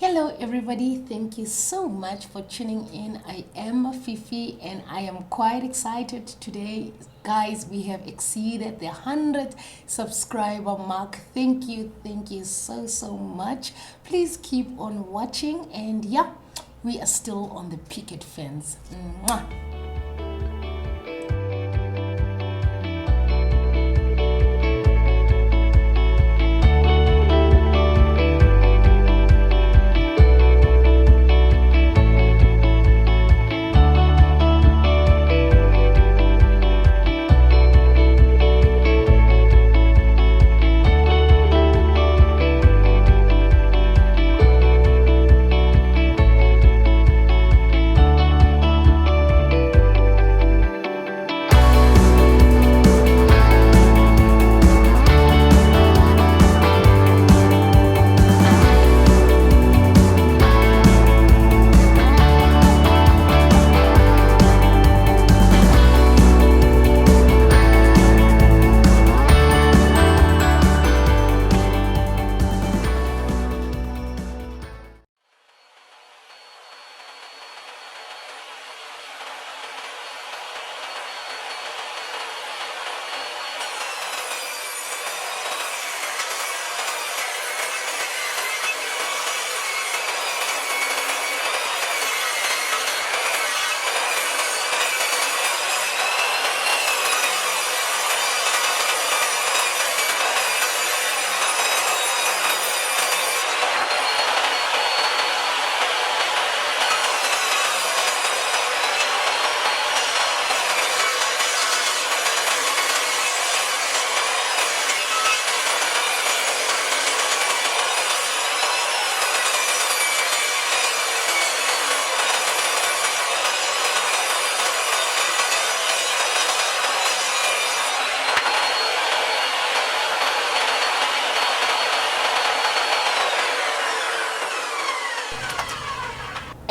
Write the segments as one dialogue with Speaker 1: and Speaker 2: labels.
Speaker 1: Hello, everybody. Thank you so much for tuning in. I am Fifi and I am quite excited today. Guys, we have exceeded the 100 subscriber mark. Thank you. Thank you so much. Please keep on watching. And yeah, we are still on the picket fence. Mwah.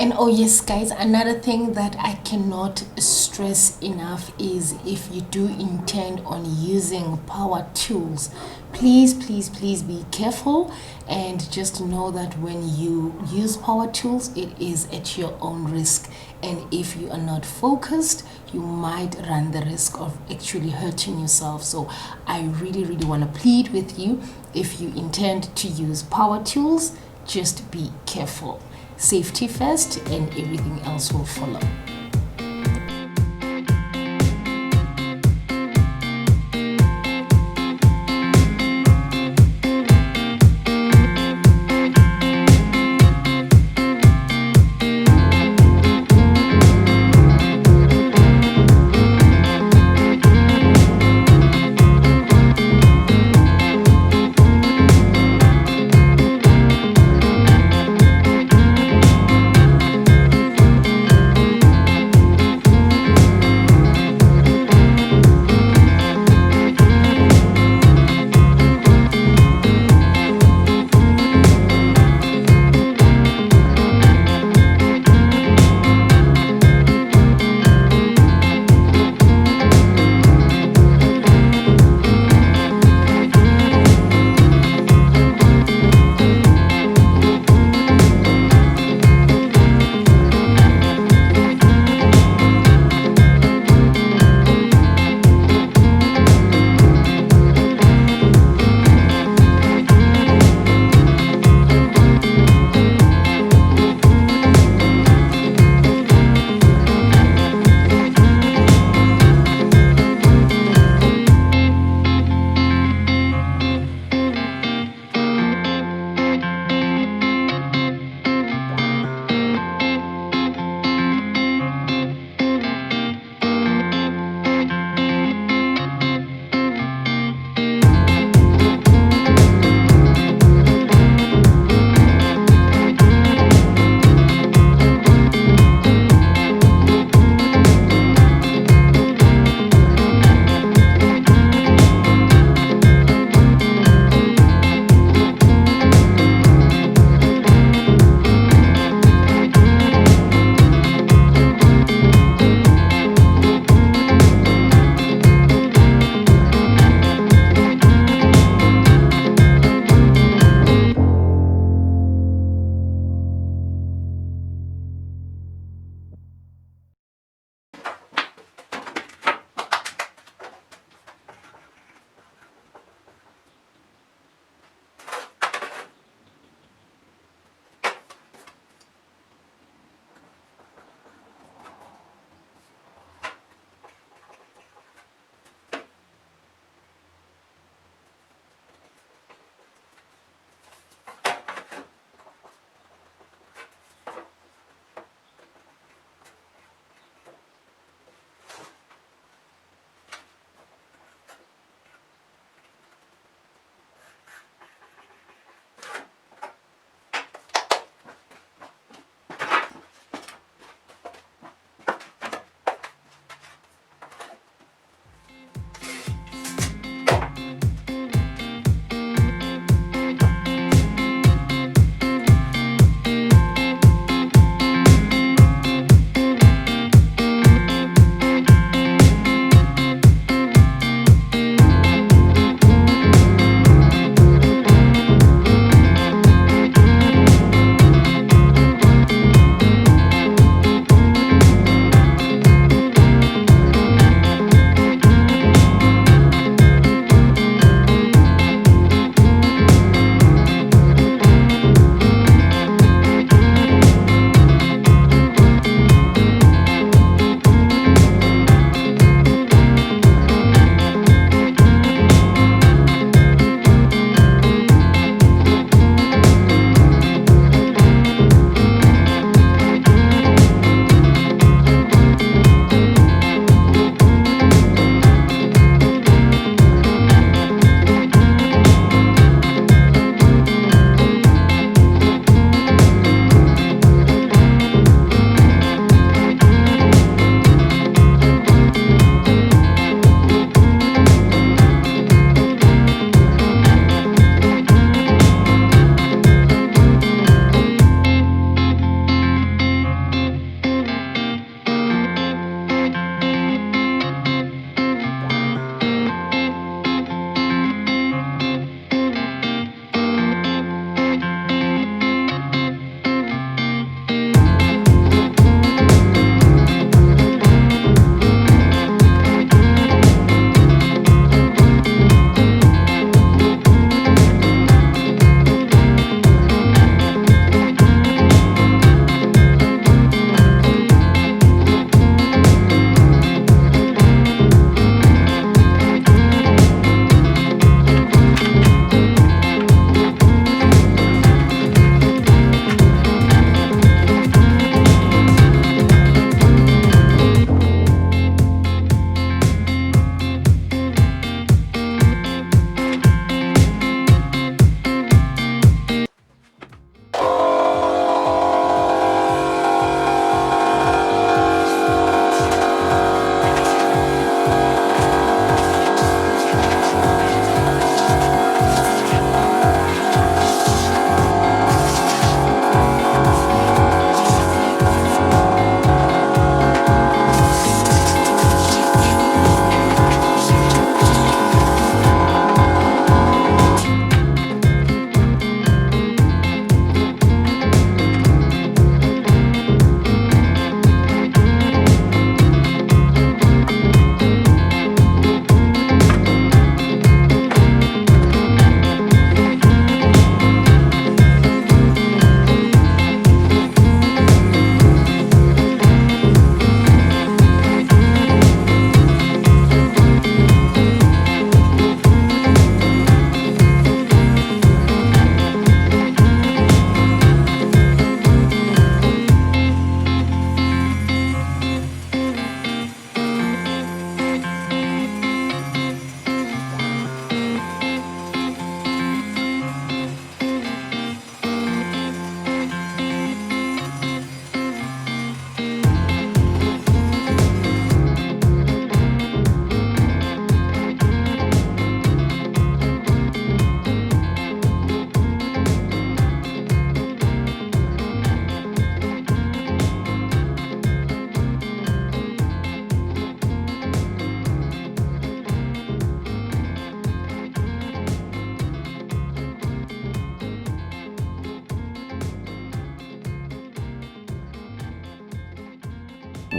Speaker 1: And oh yes, guys, another thing that I cannot stress enough is if you do intend on using power tools, please be careful and just know that when you use power tools, it is at your own risk. And if you are not focused, you might run the risk of actually hurting yourself. So I really want to plead with you, if you intend to use power tools, just be careful. Safety first and everything else will follow.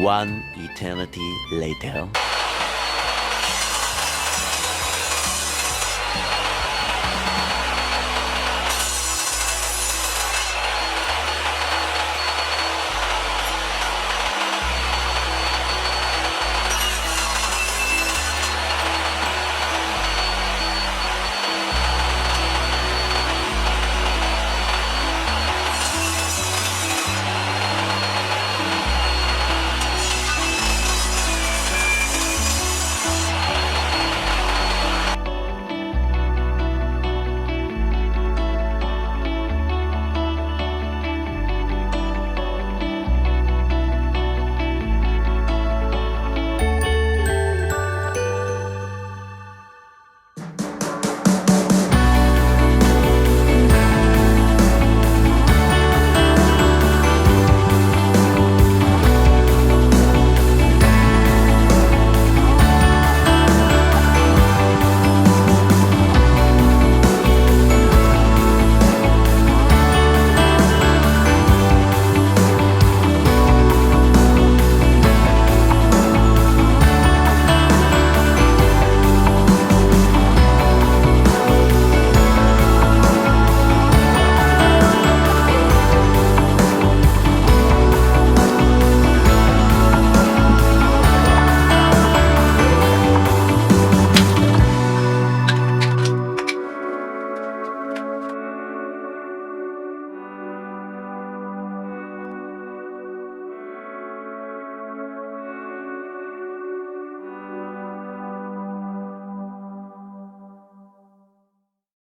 Speaker 2: One eternity later.